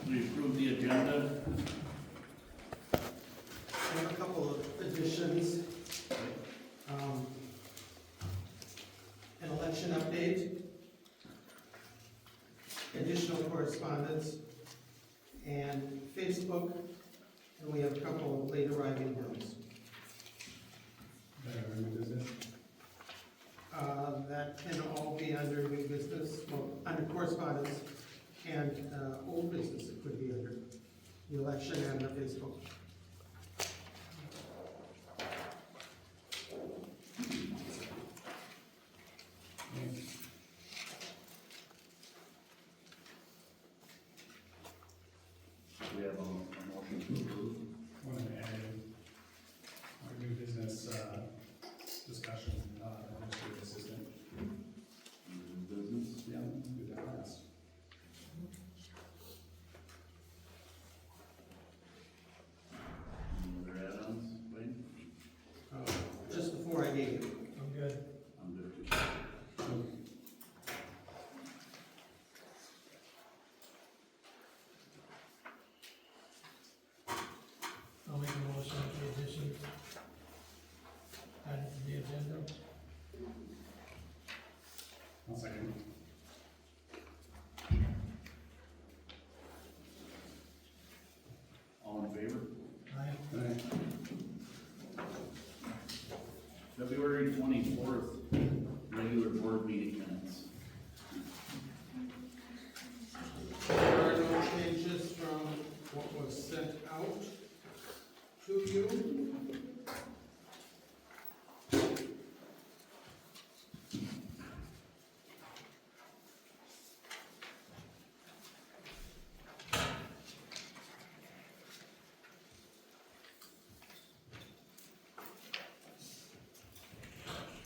We approve the agenda. I have a couple of additions. An election update, additional correspondence, and Facebook, and we have a couple of late arriving bills. That can all be under new business, well, under correspondence, and old business it could be under the election and the Facebook. We have a motion to approve. Want to add our new business discussion, administrative assistant. New business. Yeah, do that last. Any other add-ons, Wayne? Just before I gave you. I'm good. I'm good too. I'll make a motion for the additions added to the agenda. I'll second. All in favor? Aye. February 24th, regular board meeting minutes. There are no changes from what was sent out to you.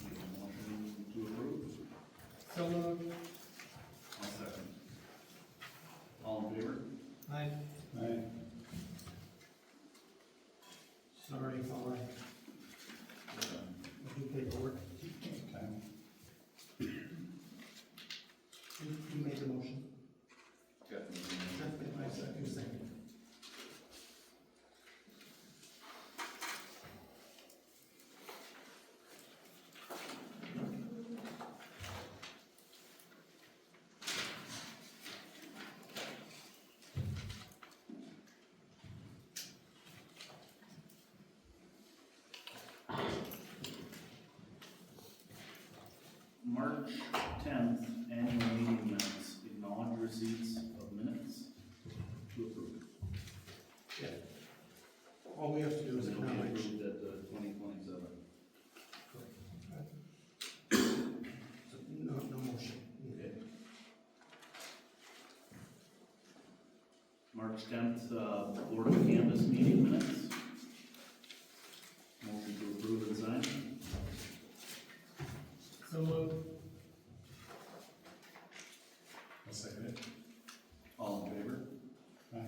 Make a motion to approve. So moved. I'll second. All in favor? Aye. Aye. Sorry if I do paperwork. Okay. You made the motion. Definitely. That's been my second. March 10th, annual meeting minutes, acknowledge receipts of minutes to approve. Yeah. All we have to do is It'll be acknowledge. approved at the 2027. So, no motion. Okay. March 10th, Board of Canvas meeting minutes. Motion to approve and sign. So moved. I'll second it. All in favor? Aye.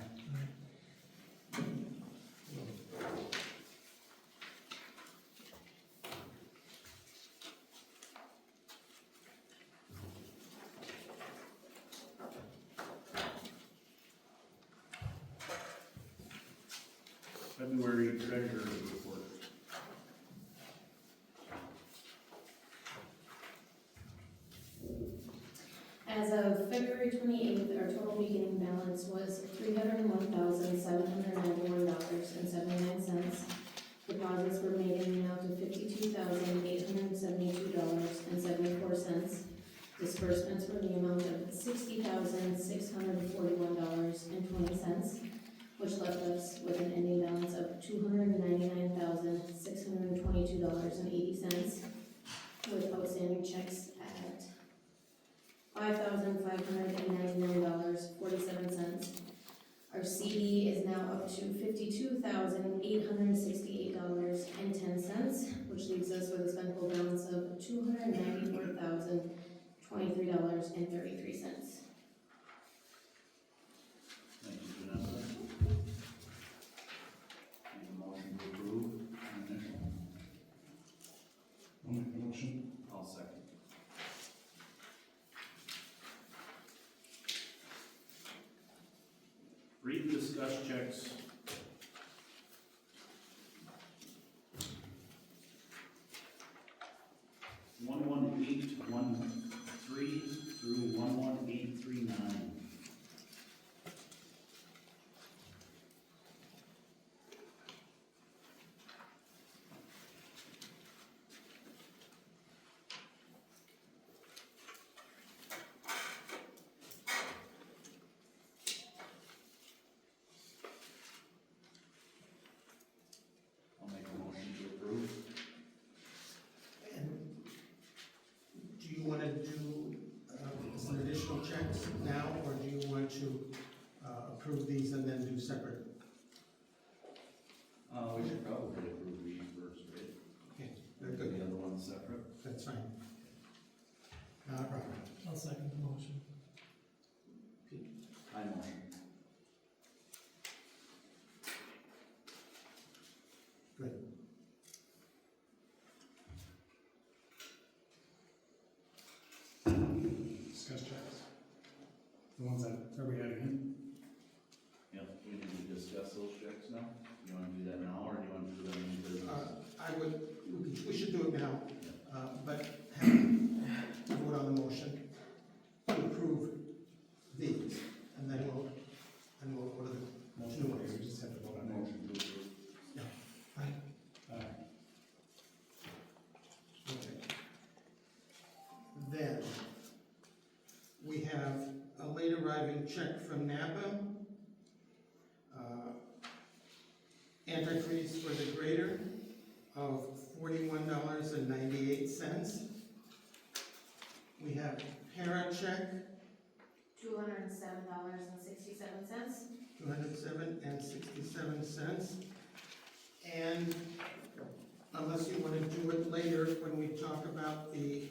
February treasurer's report. As of February 28th, our total beginning balance was $301,791.79. Deposits were made in the amount of $52,872.74. Disbursements were the amount of $60,641.20, which left us with an ending balance of $299,622.80, with outstanding checks at $5,599.47. Our CD is now up to $52,868.10, which leaves us with a spendable balance of $294,023.33. Thank you, Vanessa. Need a motion to approve an initial. I'll make the motion. I'll second. Read and discuss checks. 11813 through 11839. I'll make a motion to approve. And do you wanna do, some additional checks now, or do you want to, approve these and then do separate? We should probably approve these first, right? Okay, very The good, other one's separate. that's fine. Not a problem. I'll second the motion. I motion. Good. Discuss checks. The ones that, are we adding in? Yep, we need to discuss those checks now. You wanna do that now, or do you wanna do that in new business? I would, we should do it now, Yeah. but have, vote on the motion to approve these, and then we'll go to the Motion, new ones. we just have to vote on Motion to approve. Aye. Okay. Then, we have a late arriving check from Napa. Antifreeze for the grader of $41.98. We have para check, $207.67. $207.67. And unless you want to do it later, when we talk about the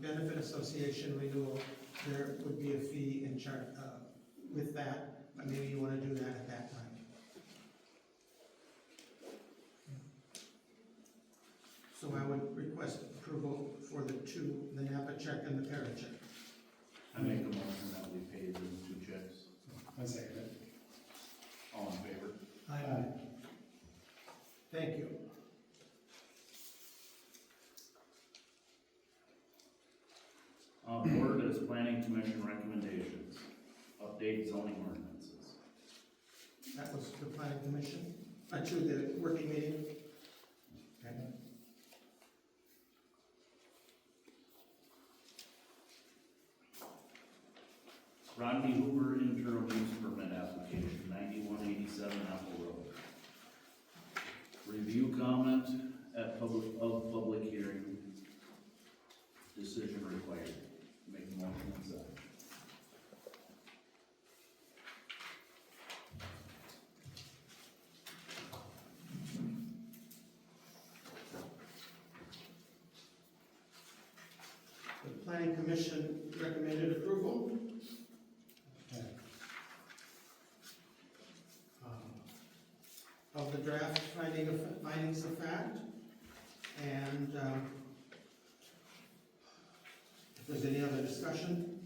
benefit association renewal, there would be a fee in charge with that, but maybe you want to do that at that time. So I would request approval for the Napa check and the para check. I make a motion that we pay those two checks. I second it. All in favor? Aye. Thank you. Board is planning commission recommendations. Update zoning ordinances. That was the planning commission, to the working meeting. Okay. Rodney Hoover interim use permit application, 9187 Apple Road. Review comment of public hearing. Decision required. Make a motion and second. The planning commission recommended approval. Okay. Of the draft findings of fact, and if there's any other discussion,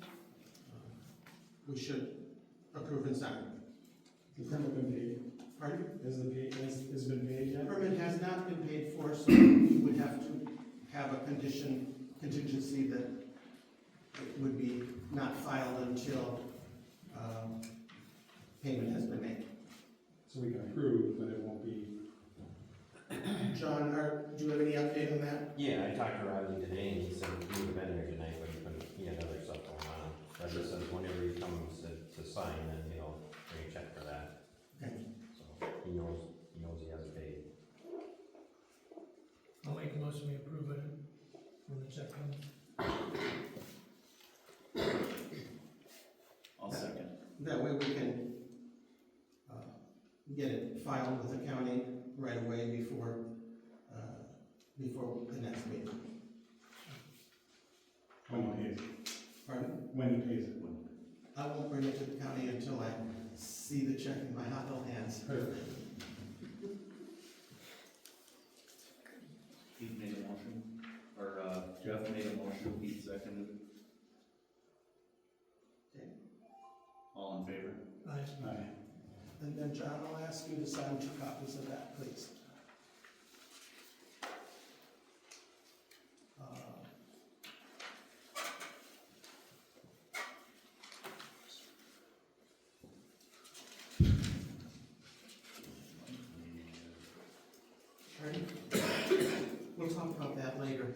we should approve and sign. The permit been paid? Pardon? Has it been paid The yet? permit has not been paid for, so we would have to have a contingency that it would be not filed until payment has been made. So we can approve, but it won't be. John, do you have any update on that? Yeah, I talked to Riley today, and he said he would have been here tonight, but he had other stuff going on. But he says whenever he comes to sign, then he'll bring a check for that. Okay. So he knows he hasn't paid. I'll make a motion we approve it when the check comes. I'll second. That way we can get it filed with the county right away before the next meeting. When he pays it. Pardon? When he pays it. I won't bring it to the county until I see the check in my hot little hands. Perfect. Pete made a motion, or Jeff made a motion, Pete seconded. Okay. All in favor? Aye. Aye. And then John, I'll ask you to sign 2 copies of that, please. Ready? We'll talk about that later.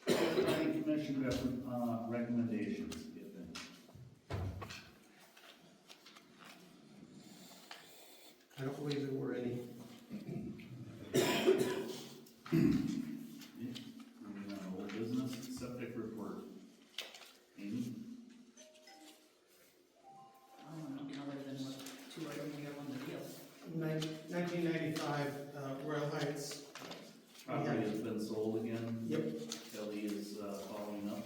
Planning Commission recommendations, if any. I don't believe there were any. Moving on, old business, septic report. Amy? Other than what 2 items we have on the deal. 1995, Royal Heights. Property has been sold again. Yep. Kelly is following up.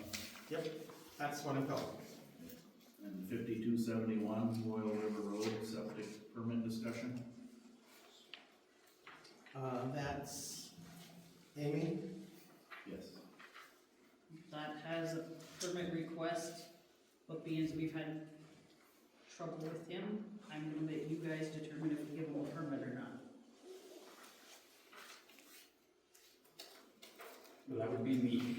That's what I'm calling. And 5271 Royal River Road septic permit discussion. That's Amy. Yes. That has a permit request, but being as we've had trouble with him, I'm gonna let you guys determine if we give him a permit or not. Well, that would be me.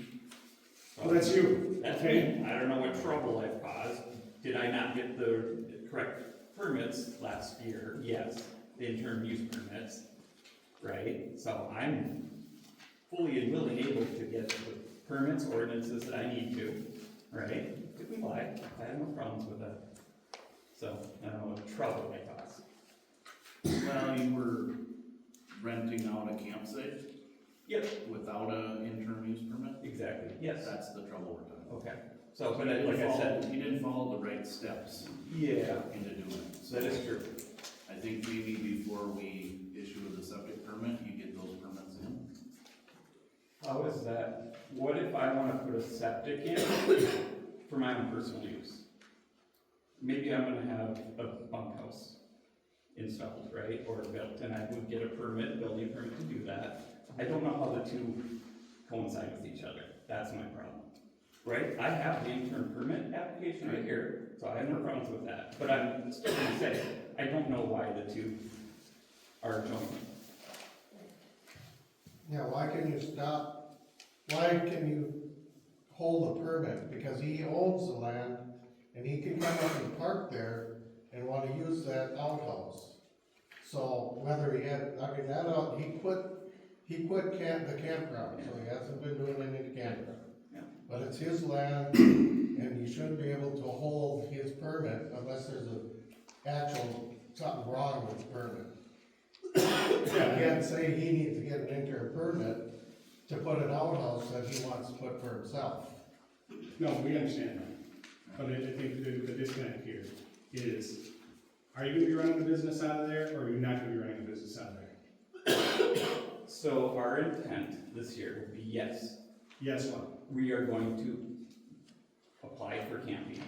Well, that's you. That's me. I don't know what trouble I've caused. Did I not get the correct permits last year? Yes, the interim use permits, right? So I'm fully and willing able to get the permits, ordinances that I need to, right? Did we lie? I have no problems with that. So I don't know what trouble I caused. Well, you were renting out a campsite Yep, without an interim use permit? exactly, yes. That's the trouble we're talking about. Okay, so, but like I said, He didn't follow the right steps yeah, into doing it. So that is true. I think maybe before we issue the septic permit, you get those permits in. How is that? What if I wanna put a septic in for my own personal use? Maybe I'm gonna have a bunkhouse installed, right, or built, and I would get a permit, building permit to do that. I don't know how the two coincide with each other, that's my problem, right? I have the interim permit application right here, so I have no problems with that, but I'm still gonna say, I don't know why the two are joined. Yeah, why can you hold a permit? Because he owns the land, and he can come up and park there and wanna use that outhouse. So whether he had, I mean, he quit the campground, so he hasn't been doing any campground. Yeah. But it's his land, and he shouldn't be able to hold his permit unless there's something wrong with the permit. You can't say he needs to get an interim permit to put an outhouse that he wants to put for himself. No, we understand that. But I think the disconnect here is, are you gonna be running the business out of there, or are you not gonna be running the business out of there? So our intent this year would be yes, Yes, what? we are going to apply for camping.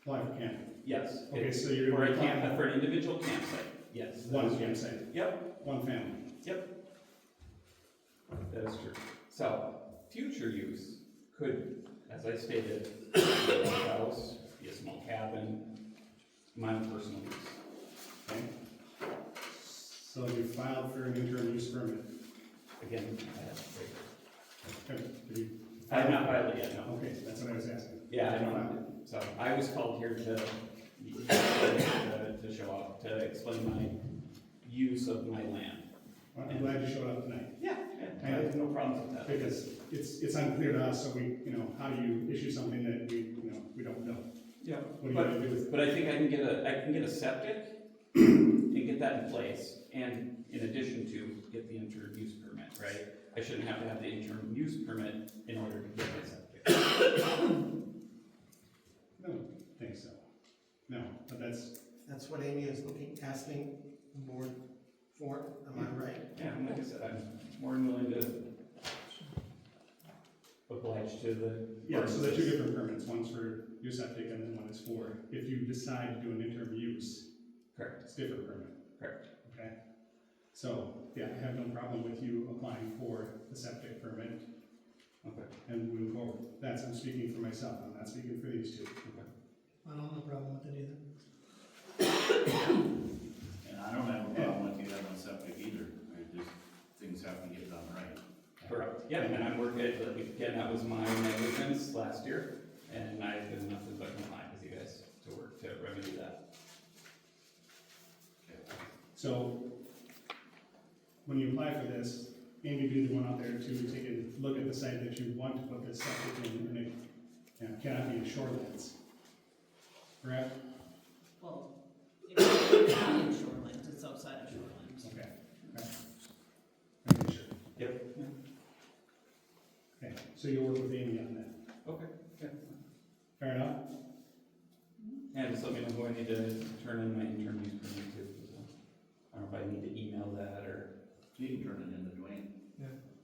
Apply for camping. Yes. Okay, so you're For gonna a be camp, for an individual campsite, yes. one campsite, Yep, one family. that is true. So, future use could, as I stated, be a house, be a small cabin, my own personal use. Okay? So you filed for an interim use permit. Again, I have to wait. Okay, did you? I have not filed it yet, no. Okay, that's what I was asking. Yeah, I don't, so I was called here to show up, to explain my use of my land. Well, I'm glad you showed up tonight, Yeah, I have no problems with that. because it's unclear to us, so we, how do you issue something that we don't know? Yeah, What do you gotta do with it? but I think I can get a septic and get that in place, and in addition to get the interim use permit, right? I shouldn't have to have the interim use permit in order to get my septic. No, think so. No, but That's what Amy is asking the board for, am I right? Yeah, and like I said, I'm more than willing to oblige to the. yeah, so they're two different permits, one's for your septic and then one is for, if you decide to do an interim use. Correct. It's a different permit. Correct. Okay? So, yeah, I have no problem with you applying for the septic permit Okay. and moving forward. I'm speaking for myself, I'm not speaking for these two. I don't have a problem with it either. And I don't have a problem with you having a septic either, I just, things have to get done right. Correct. Yeah, and I work at, again, that was my negligence last year, and I've been nothing but compliant with you guys to work to remedy that. So, when you apply for this, Amy be the one out there to take a look at the site that you want to put this septic in, and it, you know, cannot be in shorelands. Correct? Well, it's not in shoreline, it's outside of shoreline. Okay. Okay. Okay, sure. Yep. Okay, so you'll work with Amy on that. Okay, yeah. Fair enough? And just let me know who I need to turn in my intern use permit to, so. I don't know if I need to email that or. You can turn it into Dwayne.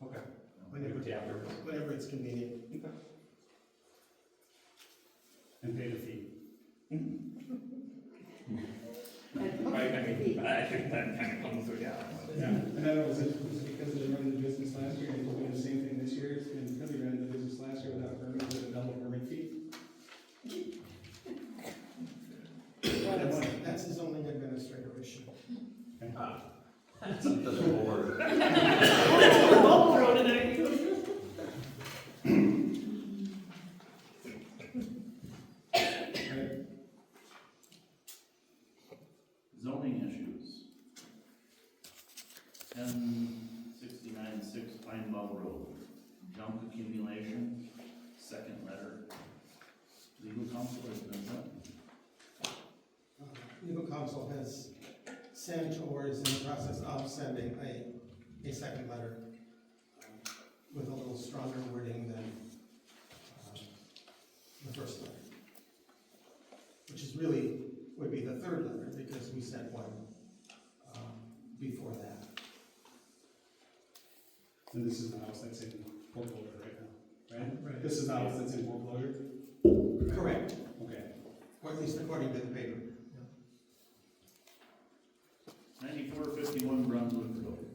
Okay. Whenever, Yeah, afterwards. whenever it's convenient. Okay. And pay the fee. I think that kind of comes with, yeah. Yeah, and I know, was it because they running the business last year, and doing the same thing this year, and because they ran the business last year without a permit, was it a double permit fee? That's his only administrative issue. It's up to the board. Both thrown it at you. Zoning issues. 1069-6 Pine Bell Road, junk accumulation, second letter. Legal counsel has been sent. Legal counsel has sent or is in the process of sending a second letter with a little stronger wording than the first letter, which is really, would be the third letter because we sent one before that. And this is the house that's in foreclosure right now, right? Right. This is the house that's in foreclosure? Correct, Okay. or at least according to the paper. 9451 Brunswick Road,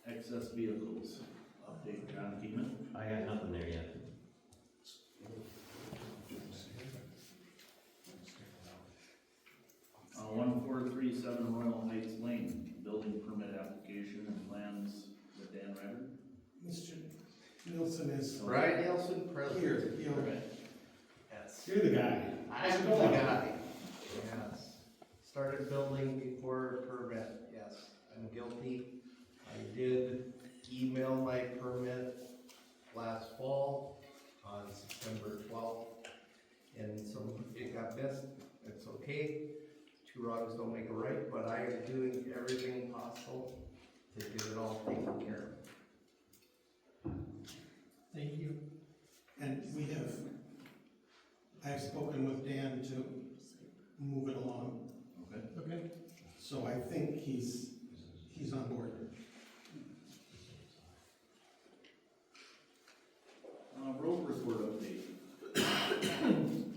excess vehicles, update John Keeman. I got nothing there yet. 1437 Royal Heights Lane, building permit application and plans with Dan Ryder. Mr. Nielsen is Brian Nielsen, president. here. He'll- Yes. You're the guy. I'm the guy. Yes. Started building before permit, yes. I'm guilty. I did email my permit last fall on September 12th. And so it got missed. It's okay. Two wrongs don't make a right, but I am doing everything possible to get it all taken care of. Thank you. And I've spoken with Dan to move it along, Okay. Okay. so I think he's on board. Road report update.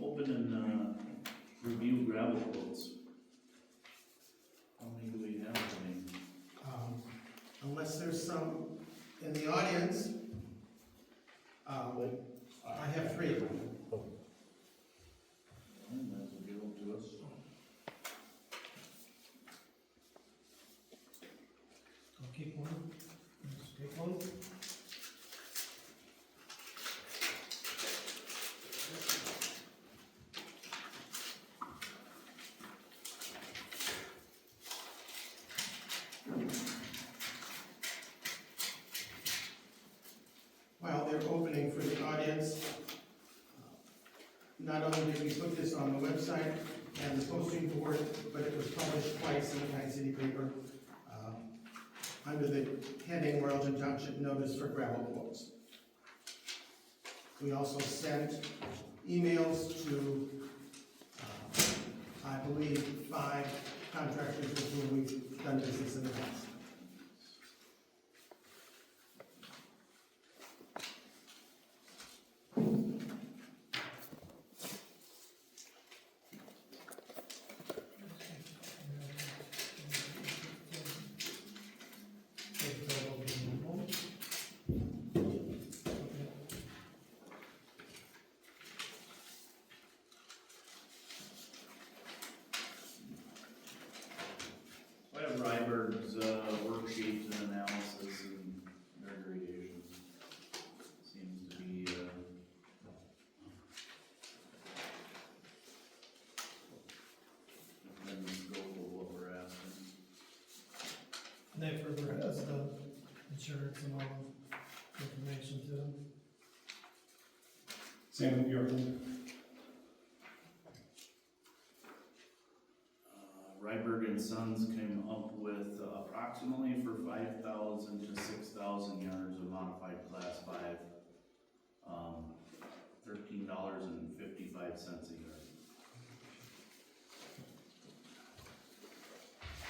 Open and review gravel quotes. How many do we have today? Unless there's some in the audience, I have three. And that's a deal to us. I'll keep one. Just take one. While they're opening for the audience, not only did we put this on the website and the posting board, but it was published twice in the Pine City paper, under the heading Royalton Township Notice for Gravel Quotes. We also sent emails to, I believe, 5 contractors with whom we've done business in the past. some more information to them. Same with Yorkland. Ryberg and Sons came up with approximately for 5,000 to 6,000 yards of modified class 5, $13.55 a yard.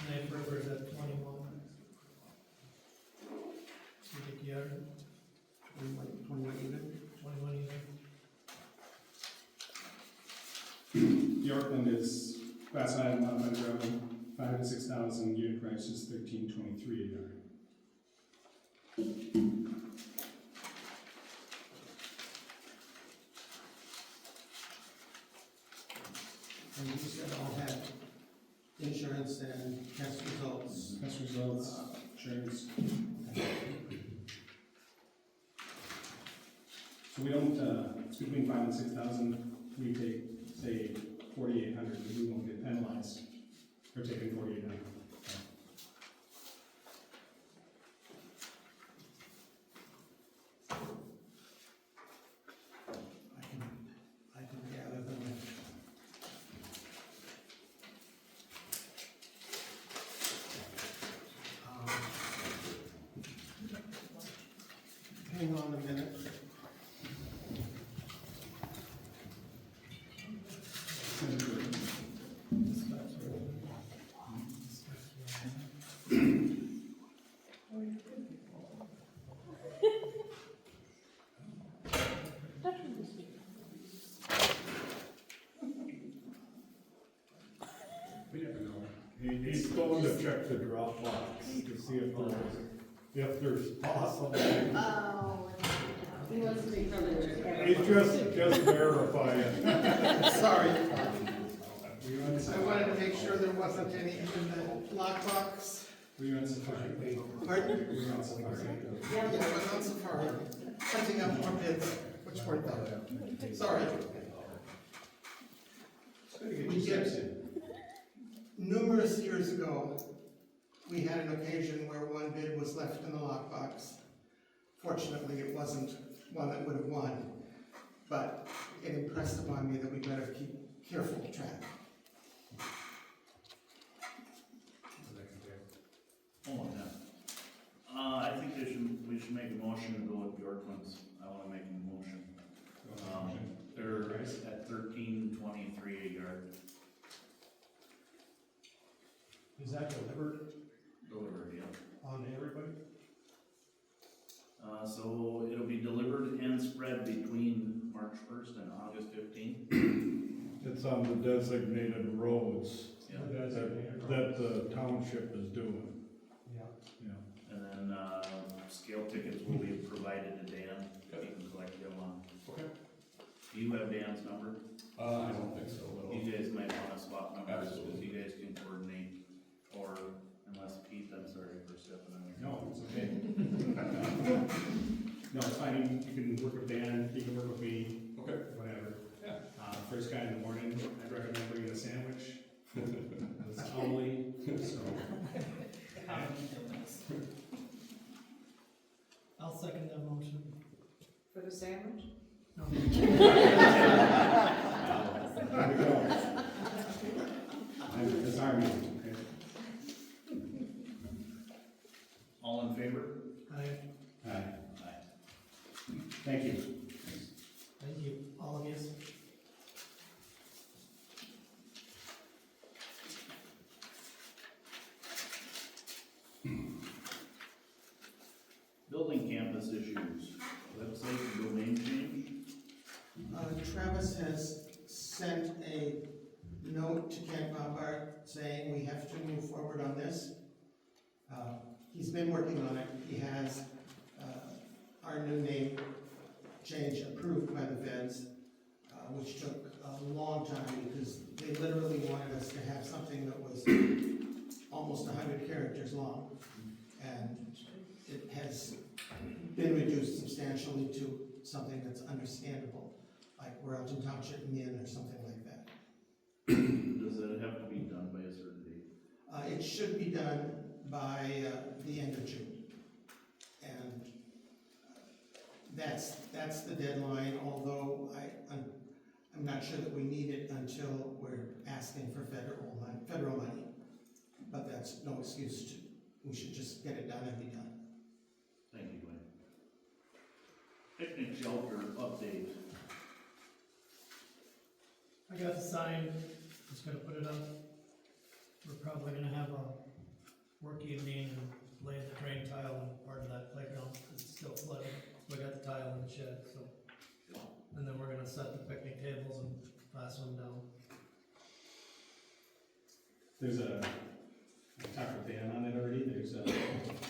Knife River's at 21. Cubic yard, 21 even. 21 even. Yorkland is class 5 modified gravel, 5 to 6,000, unit price is $13.23 a yard. And you said all had insurance and test results. Test results, insurance. So we don't, it's between 5 and 6,000, we take, say, 4,800, we won't get penalized for taking 4,800. I can gather them. Hang on a minute. He's going to check the Dropbox to see if there's possible. Oh, he wants to be privileged. He's just verifying. Sorry. I wanted to make sure there wasn't any in the lockbox. Were you on Safari? Pardon? Were you on Safari? Yeah, I went on Safari, hunting up more bids, which weren't there. Sorry. We get, numerous years ago, we had an occasion where one bid was left in the lockbox. Fortunately, it wasn't one that would have won, but it impressed upon me that we better keep careful track. Hold on now. I think we should make a motion to go with Yorkland's. I wanna make a motion. They're at $13.23 a yard. Is that delivered Delivered, yeah. on everybody? So it'll be delivered and spread between March 1st and August 15th. It's on the designated roads Yeah. that the township is doing. And then, scale tickets will be provided to Dan. He can collect them on. Okay. Do you have Dan's number? I don't think so, You guys might wanna swap numbers, Absolutely. because you guys can coordinate, or unless Pete, I'm sorry for stepping on your. No, it's okay. No, it's fine, you can work with Dan, you can work with me, Okay. whatever. Yeah. First guy in the morning, I'd recommend bringing a sandwich. It's homely, so. I'll second that motion. For the sandwich? No. There we go. It's our meeting, okay? All in favor? Aye. Aye. Aye. Thank you. Thank you, all of you. Building campus issues, website and domain change. Travis has sent a note to Ken Bombard saying we have to move forward on this. He's been working on it. He has our new name change approved by the feds, which took a long time because they literally wanted us to have something that was almost 100 characters long. And it has been reduced substantially to something that's understandable, like Royalton Township Inn or something like that. Does that have to be done by a certain date? It should be done by the end of June. And That's the deadline, although I'm not sure that we need it until we're asking for federal money. But that's no excuse to, we should just get it done and be done. Thank you, Dwayne. Picnic shelter update. I got the sign, just gonna put it up. We're probably gonna have a work evening and lay the drain tile in part of that playground, because it's still flooding. We got the tile in the shed, so. And then we're gonna set the picnic tables and pass them down. There's I talked with Dan on it already, there's a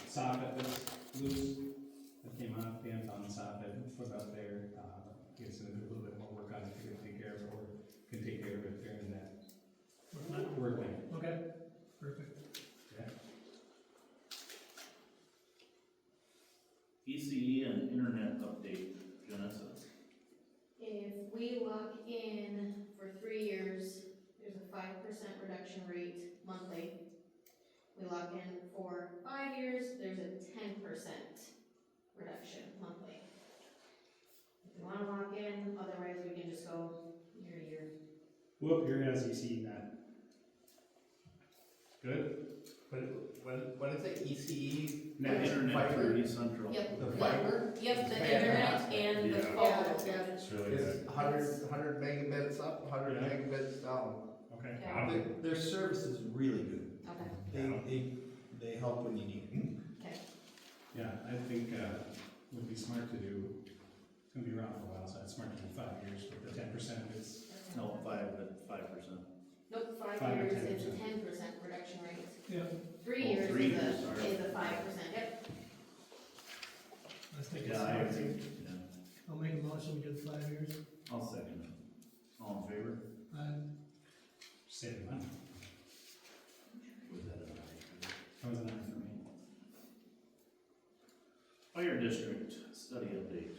soffit that's loose, that came off, Dan found the soffit, put it up there, gets into a little bit more work on it, to take care of it, or can take care of it during that work week. Okay, perfect. Yeah. ECE and internet update, Janessa. If we lock in for 3 years, there's a 5% reduction rate monthly. We lock in for 5 years, there's a 10% reduction monthly. If you wanna lock in, otherwise we can just go year to year. Whoop, here has ECE net. Good? What is it, ECE? Net internet Fiber? for East Central. Yep. The fiber? Yep, the It's internet fantastic. and the Yeah. phone. Yeah, It's really It's good. 100 megabits up, 100 Yeah. megabits down. Okay. Yeah. Their service is really good. Okay, They help when you need them. okay. Yeah, I think, would be smart to do, it's gonna be around for a while, so it's smart to do 5 years, but the 10% is, No, 5%. Nope, 5 5 or years is a 10%. 10% reduction rate. Yeah, 3 Oh, years 3 is years, sorry. a 5%, yep. I think it's Yeah, I smart agree. to, Yeah, I'll make a motion, we do the 5 years. I'll second it. All in favor? saving money. Was that an aye? That was a nice for me. Fire district study update.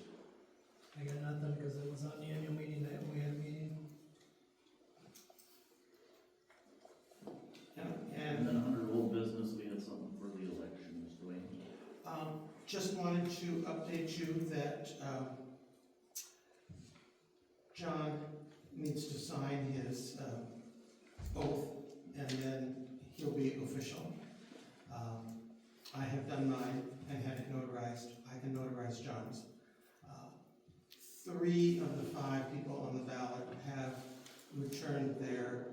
I got nothing, because it was on the annual meeting that we had a meeting. And And then under old business, we had something for the elections, Dwayne. just wanted to update you that John needs to sign his oath, and then he'll be official. I have done mine and had it notarized. I can notarize John's. 3 of the 5 people on the ballot have returned their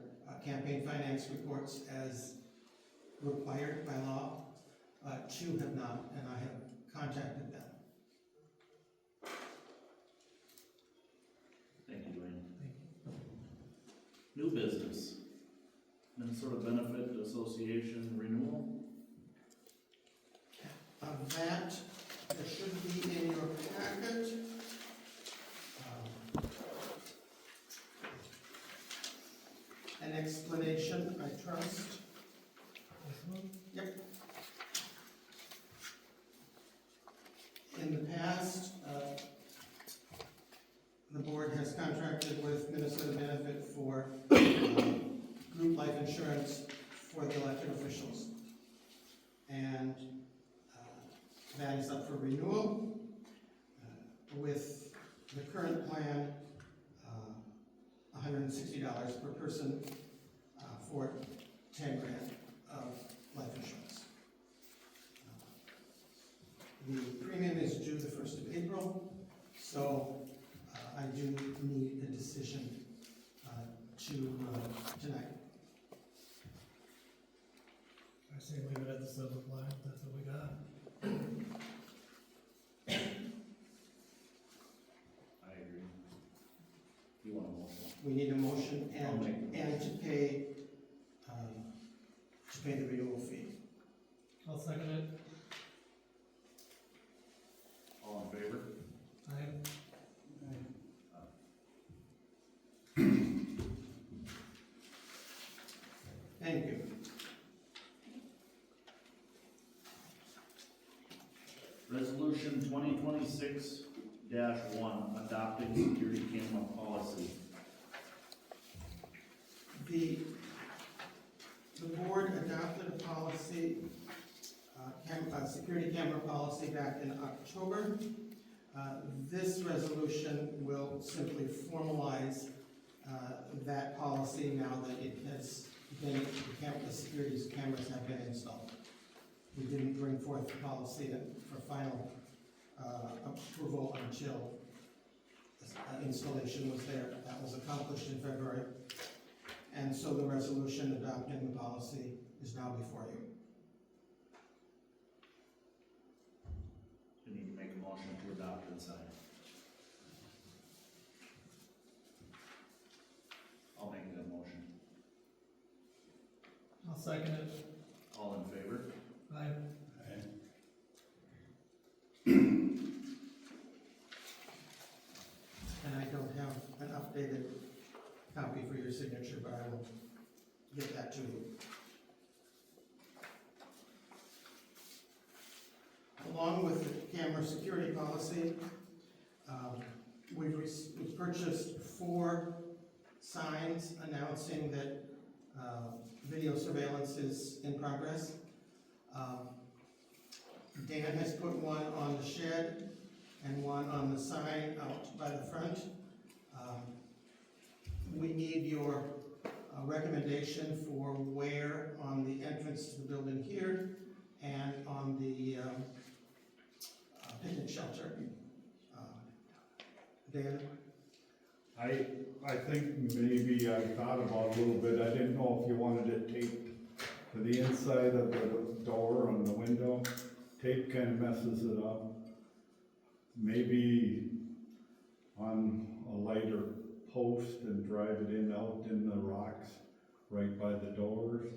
campaign finance reports as required by law. 2 have not, and I have contacted them. Thank you, Dwayne. New business. Minnesota Benefit Association renewal. That should be in your packet. An explanation, I trust. This one? In the past, the board has contracted with Minnesota Benefit for group life insurance for the elected officials. And that is up for renewal. With the current plan, $160 per person for 10 grand of life insurance. The premium is due the 1st of April, so I do need a decision tonight. I say leave it at the silver flag, that's what we got. I agree. You want a motion? We need a motion I'll make the and to pay the renewal fee. I'll second it. All in favor? Thank you. Resolution 2026-1, adopting security camera policy. The board adopted a policy, security camera policy back in October. this resolution will simply formalize that policy now that it has been, the security cameras have been installed. We didn't bring forth the policy for final approval until installation was there. That was accomplished in February. And so the resolution adopting the policy is now before you. You need to make a motion to adopt and sign. I'll make that motion. I'll second it. All in favor? Aye. And I don't have an updated copy for your signature, but I will get that to you. Along with the camera security policy, we've purchased 4 signs announcing that video surveillance is in progress. Dan has put one on the shed and one on the sign out by the front. We need your recommendation for where on the entrance to the building here and on the picnic shelter. Dan? I think maybe I thought about a little bit, I didn't know if you wanted it taped to the inside of the door on the window. Tape kind of messes it up. Maybe on a lighter post and drive it in out in the rocks right by the doors.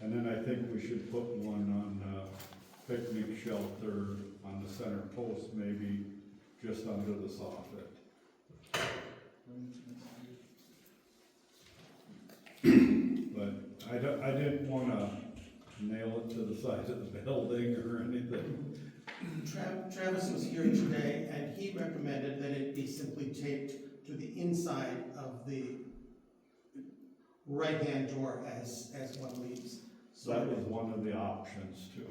And then I think we should put one on the picnic shelter on the center post, maybe just under the soffit. But I didn't want to nail it to the side of the building or anything. Travis was here today and he recommended that it be simply taped to the inside of the right-hand door as one leaves. So that was one of the options too.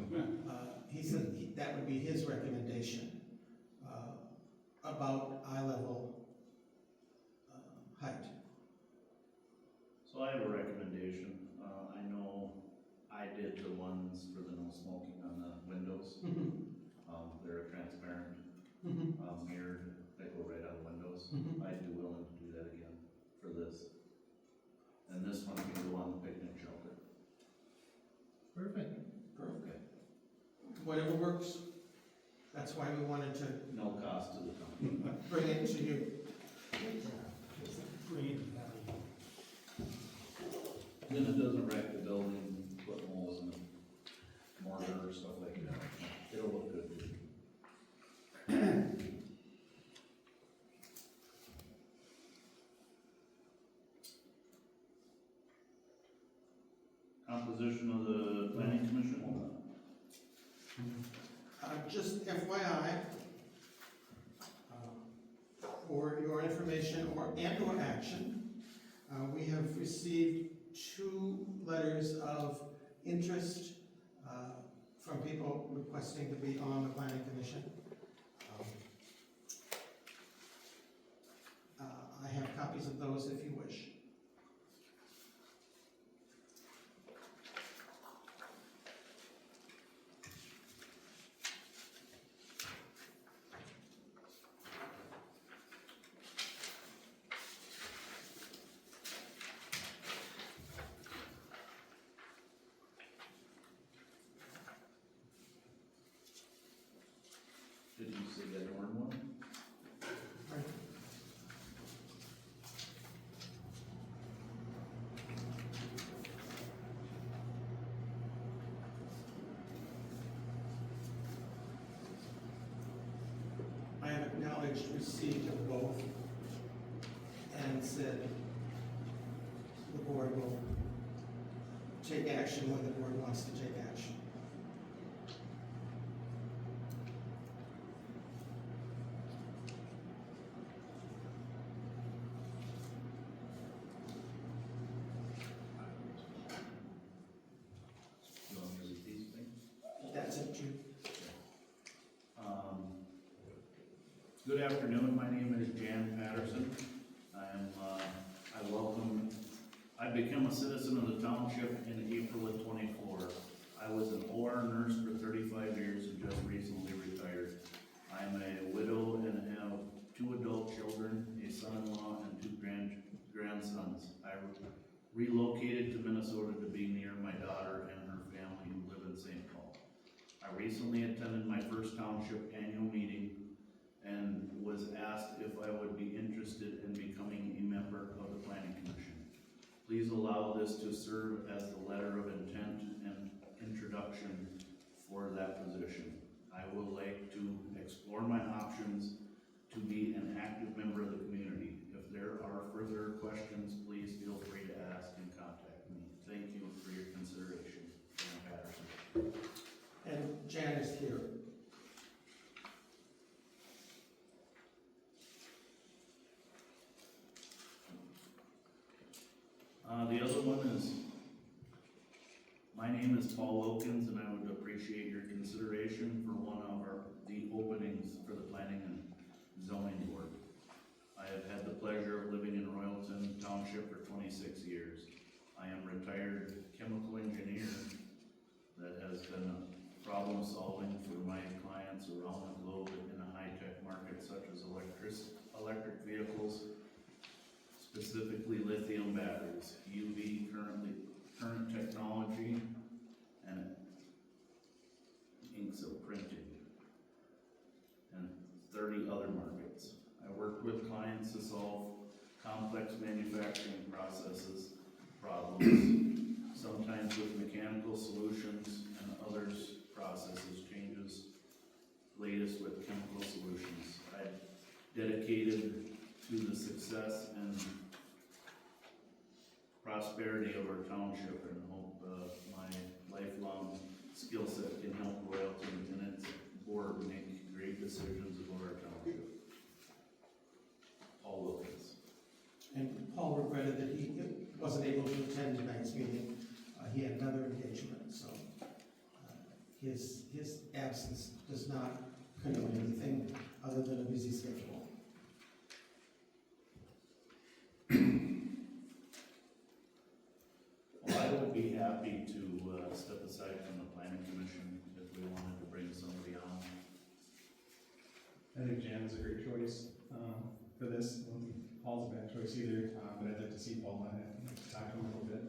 He said that would be his recommendation about eye level height. So I have a recommendation. I know I did the ones for the no smoking on the windows. They're transparent, mirrored, they go right on windows. I'd be willing to do that again for this. And this one can go on the picnic shelter. Perfect. Perfect. Whatever works. That's why we wanted to No cost to the company. bring it to you. Then it doesn't wreck the building, put holes in the mortar or stuff like that. It'll look good. Composition of the planning commission? Just FYI, for your information and/or action, we have received 2 letters of interest from people requesting to be on the planning commission. I have copies of those if you wish. Did you see that orange one? I have acknowledged receipt of both and said the board will take action when the board wants to take action. You want me to read these things? That's it, Jude. Good afternoon, my name is Jan Patterson. I became a citizen of the township in April of '24. I was an OR nurse for 35 years and just recently retired. I'm a widow and have 2 adult children, a son-in-law and 2 grandsons. I relocated to Minnesota to be near my daughter and her family who live in St. Paul. I recently attended my first township annual meeting and was asked if I would be interested in becoming a member of the planning commission. Please allow this to serve as the letter of intent and introduction for that position. I would like to explore my options to be an active member of the community. If there are further questions, please feel free to ask and contact me. Thank you for your consideration, Jan Patterson. And Jan is here. The other one is, my name is Paul Wilkins, and I would appreciate your consideration for one of the openings for the Planning and Zoning Board. I have had the pleasure of living in Royalton Township for 26 years. I am a retired chemical engineer that has been problem solving for my clients around the globe in a high-tech market such as electric vehicles, specifically lithium batteries, UV current technology, and inksil printing, and 30 other markets. I worked with clients to solve complex manufacturing problems, sometimes with mechanical solutions and others processes changes, latest with chemical solutions. I dedicated to the success and prosperity of our township and hope my lifelong skill set can help Royalton and its board make great decisions about our township. Paul Wilkins. And Paul regretted that he wasn't able to attend tonight's meeting. He had another engagement, so his absence does not connote anything other than a busy schedule. Well, I would be happy to step aside from the planning commission if we wanted to bring somebody on. I think Jan is a great choice, for this. I don't think Paul's a bad choice either, but I'd like to see Paul, I'd like to talk to him a little bit.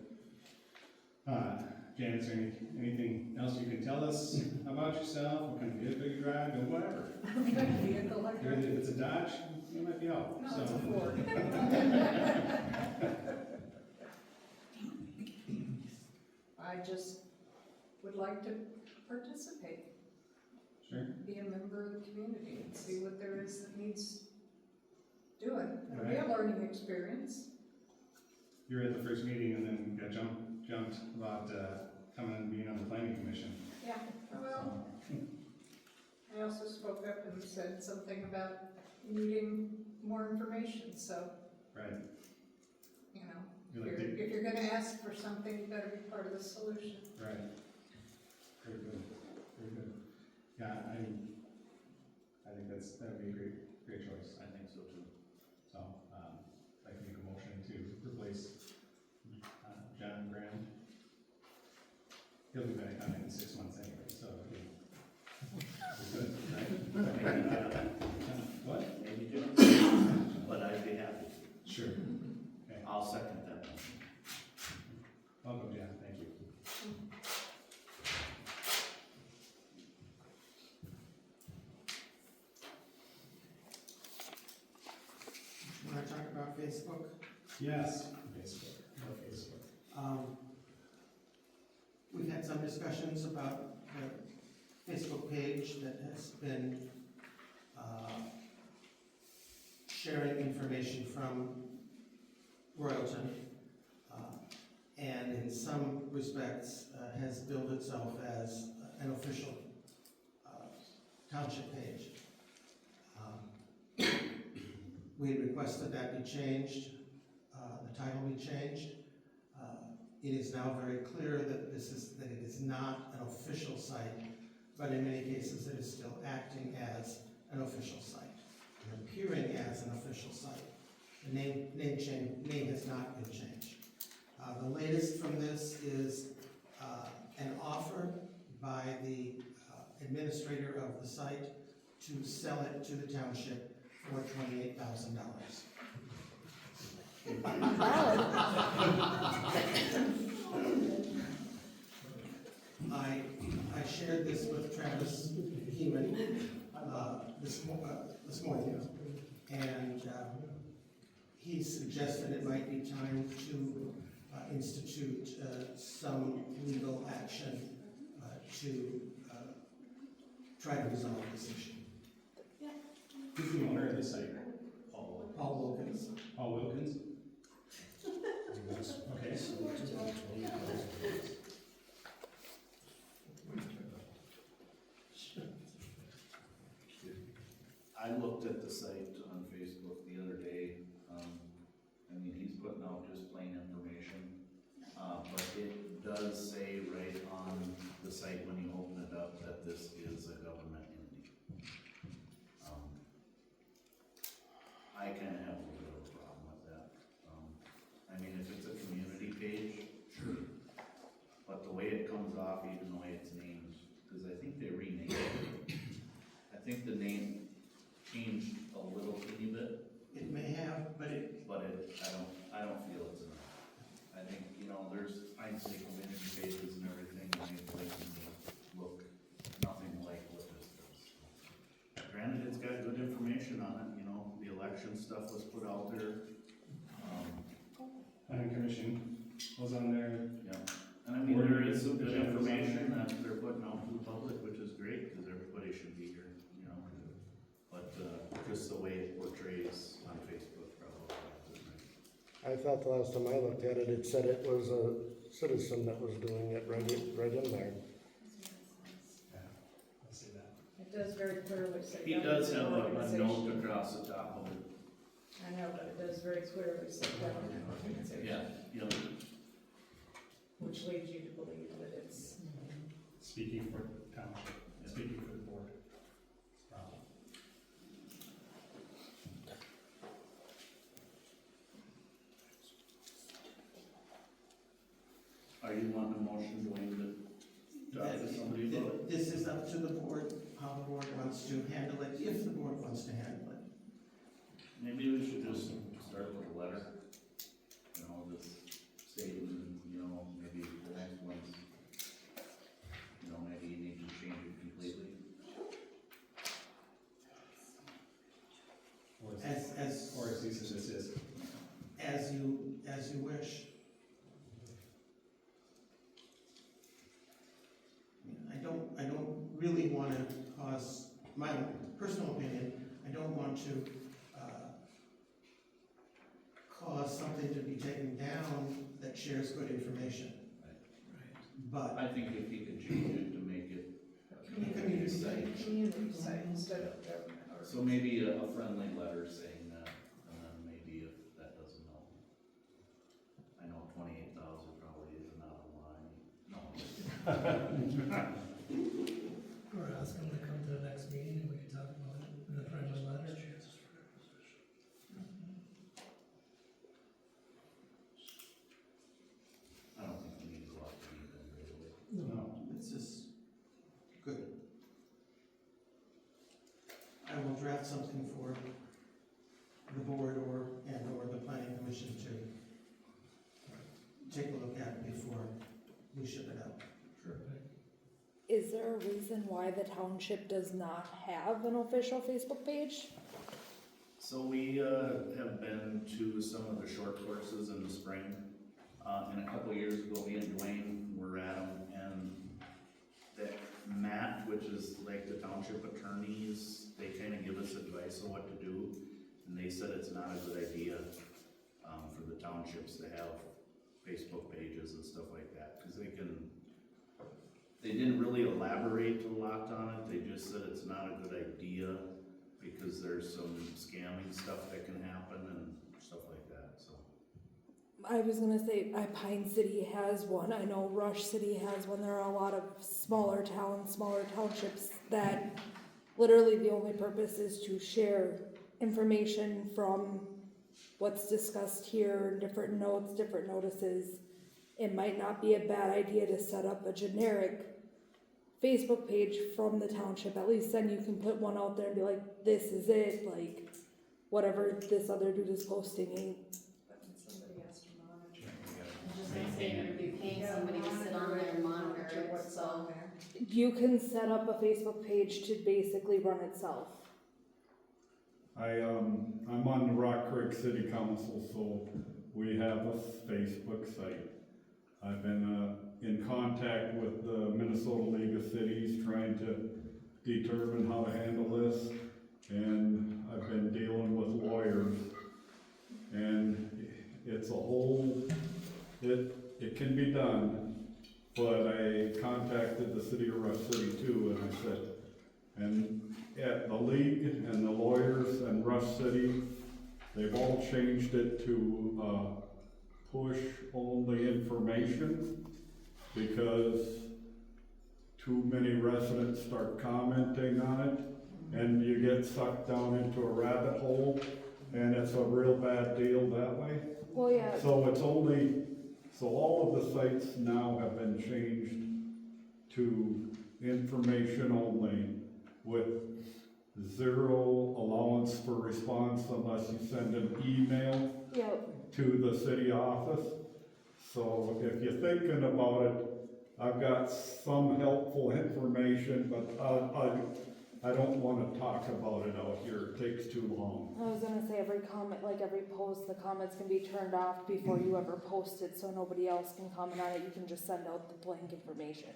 Jan, is there anything else you can tell us about yourself? What kind of vehicle you drive, or whatever? Vehicle like that? If it's a Dodge, you might be out. No, so. it's a Ford. I just would like to participate. Sure. Be a member of the community and see what there is that needs doing. It'll be a learning experience. You were at the first meeting and then got jumped about coming and being on the planning commission. Yeah, well, I also spoke up and said something about needing more information, so, Right. you know, You like to- if you're gonna ask for something, you better be part of the solution. Right. Very good. Very good. Yeah, I think that would be a great choice. I think so too. So, I can make a motion to replace John Brand. He'll be back on it in 6 months anyway, so we're good, right? Maybe John. What? Maybe John. But I'd be happy to. Sure. Okay. I'll second that motion. Welcome, John. Thank you. Want to talk about Facebook? Yes. Facebook. Love Facebook. We've had some discussions about the Facebook page that has been sharing information from Royalton, and in some respects has billed itself as an official township page. We had requested that be changed, the title be changed. It is now very clear that it is not an official site, but in many cases it is still acting as an official site. The name has not been changed. The latest from this is an offer by the administrator of the site to sell it to the township for $28,000. I shared this with Travis Heeman this morning, and he suggested it might be time to institute some legal action to try to resolve this issue. Who's the owner of the site? Paul Wilkins. Paul Wilkins? Okay. I looked at the site on Facebook the other day. I mean, he's putting out just plain information. But it does say right on the site when you open it up that this is a government entity. I kinda have a little bit of a problem with that. I mean, if it's a community page, sure. But the way it comes off, even the way it's named, cause I think they renamed it. I think the name changed a little teeny bit, It may have, but I don't feel it's enough. I think, you know, I say community pages and everything, and they blatantly look nothing like what this does. Granted, it's got good information on it, you know, the election stuff was put out there. Planning Commission was on there. Yeah, and I mean, there is some good information that they're putting out to the public, which is great, cause everybody should be here, you know? But, just the way it portrays on Facebook probably isn't right. I thought the last time I looked at it, it said it was a citizen that was doing it right in there. Yeah, I'll see that. It does very clearly say. He does have a organization. note across the top of it. I know, but it does very clearly say government organization. Yeah. Which leads you to believe that it's. Speaking for township, speaking for the board. Are you wanting a motion, Dwayne, to talk to somebody about it? this is up to the board, how the board wants to handle it, if the board wants to handle it. Maybe we should just start with a letter, you know, just stating, you know, maybe the next one's, you know, maybe you need to change it completely. Or as cease and desist. As you wish. I don't really want to cause, my personal opinion, I don't want to cause something to be taken down that shares good information. But I think if you could change it to make it a community site. Community site instead of government. So maybe a friendly letter saying that, and then maybe if that doesn't help. I know 28,000 probably isn't out of line, no. Or ask them to come to the next meeting and we can talk about it in a friendly letter. I don't think we need to go out to eat them really. No. It's just good. I will draft something for the board or the planning commission to take a look at before we ship it out. Sure. Is there a reason why the township does not have an official Facebook page? So we have been to some of the short courses in the spring. And a couple years ago, me and Dwayne were at them, and that Matt, which is like the township attorneys, they kind of give us advice on what to do. And they said it's not a good idea for the townships to have Facebook pages and stuff like that, because they didn't really elaborate a lot on it. They just said it's not a good idea because there's some scamming stuff that can happen and stuff like that, so. I was gonna say, Pine City has one, I know Rush City has one, there are a lot of smaller towns, smaller townships that literally the only purpose is to share information from what's discussed here, different notes, different notices. It might not be a bad idea to set up a generic Facebook page from the township. At least then you can put one out there and be like, this is it, like, whatever this other dude is posting ain't. But somebody has to monitor. I'm just gonna say, you're gonna be paying somebody to sit on there and monitor it, what's on so. there. You can set up a Facebook page to basically run itself. I'm on the Rock Creek City Council, so we have a Facebook site. I've been, in contact with the Minnesota League of Cities, trying to determine how to handle this, and I've been dealing with lawyers, and it's a whole, it can be done, but I contacted the city of Rush City too, and I said, and at the league and the lawyers and Rush City, they've all changed it to, push only information, because too many residents start commenting on it, and you get sucked down into a rabbit hole, and it's a real bad deal that way. Well, yeah. So it's only, so all of the sites now have been changed to information only, with zero allowance for response unless you send an email Yep. to the city office. So if you're thinking about it, I've got some helpful information, but I don't wanna talk about it out here, it takes too long. I was gonna say every comment, like every post, the comments can be turned off before you ever post it, so nobody else can comment on it. You can just send out the blank information.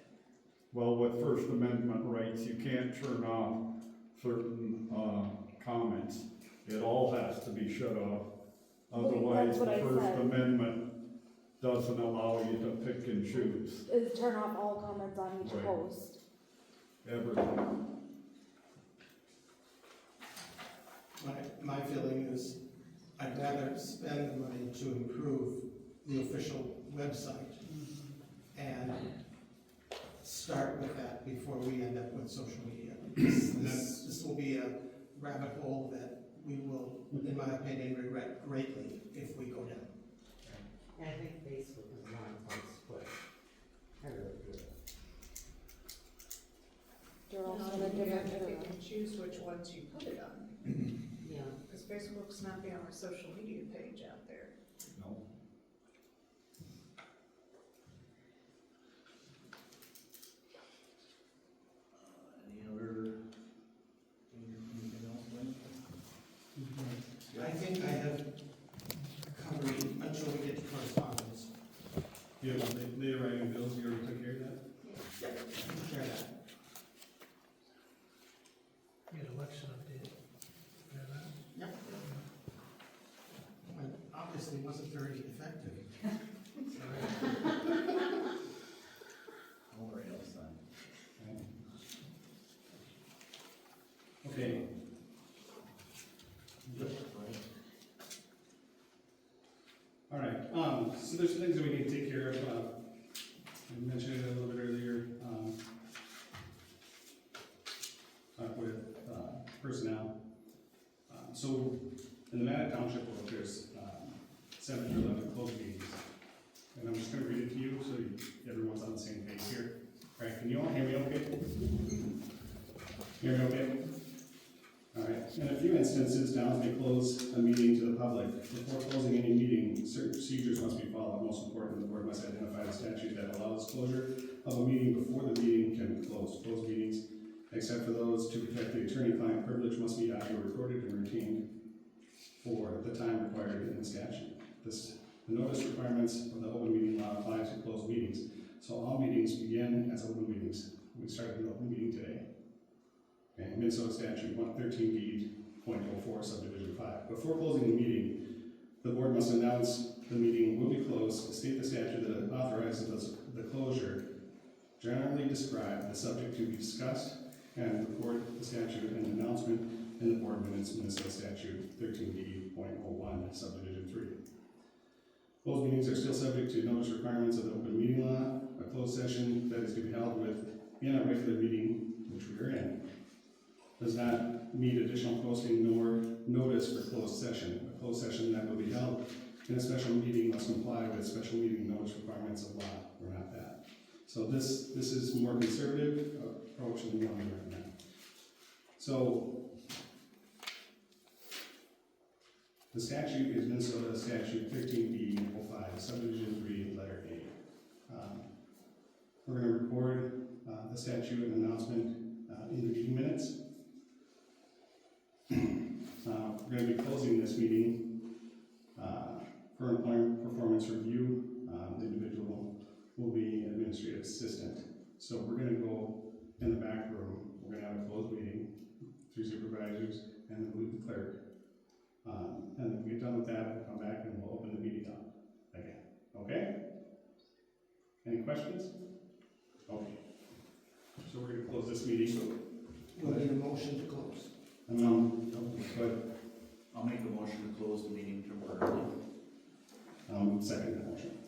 Well, with First Amendment rights, you can't turn off certain, comments. It all has to be shut off. Otherwise, that's the what I First said. Amendment doesn't allow you to pick and choose Is turn off all comments on each Right. post. everything. My feeling is, I'd rather spend the money to improve the official website and start with that before we end up with social media. This will be a rabbit hole that we will, in my opinion, regret greatly if we go down. And I think Facebook is not a place to put. I really do. They're also You in a different have to pick era. and choose which ones you put it on, Yeah. because Facebook's not the only social media page out there. No. Any other, anything else, Wayne? I think I have covered until we get to correspondence. Yeah, they writing bills, you already took care of that? Share that. You had election update. Yeah, that- And obviously wasn't very effective. All right, else then. Okay, all right, so there's some things that we need to take care of, I mentioned it a little bit earlier, with, personnel. So, in the Manette Township world, there's, 7 to 11 closed meetings. And I'm just gonna read it to you, so everyone's on the same page here. All right, can you all hear me okay? Hear me okay? All right, in a few instances, towns may close a meeting to the public. Before closing any meeting, certain procedures must be followed. Most important, the board must identify the statute that allows closure of a meeting before the meeting can be closed. Closed meetings, except for those to protect the attorney-client privilege, must be audio recorded and retained for the time required in the statute. The notice requirements of the open meeting law apply to closed meetings. So all meetings begin as open meetings. We started an open meeting today. Okay, Minnesota statute 113D.04 subdivision 5. Before closing the meeting, the board must announce the meeting will be closed, state the statute that authorizes the closure, generally describe the subject to be discussed, and record the statute and announcement in the board minutes, Minnesota statute 13D.01 subdivision 3. Closed meetings are still subject to notice requirements of the open meeting law. A closed session that is to be held in a regular meeting, which we are in, does not need additional posting nor notice for closed session. A closed session that will be held in a special meeting must comply with special meeting notice requirements of law. We're not that. So this is more conservative approach than the one right now. So the statute is Minnesota Statute 13B05, subdivision 3, letter A. We're going to record the statute and announcement in the meeting minutes. We're going to be closing this meeting for employment performance review. The individual will be administrative assistant. So we're going to go in the back room. We're going to have a closed meeting, 3 supervisors and the clerk. And then when we get done with that, we'll come back and we'll open the meeting up again. Okay? Any questions? Okay. So we're going to close this meeting. We'll need a motion to close. But I'll make a motion to close the meeting temporarily. second that motion.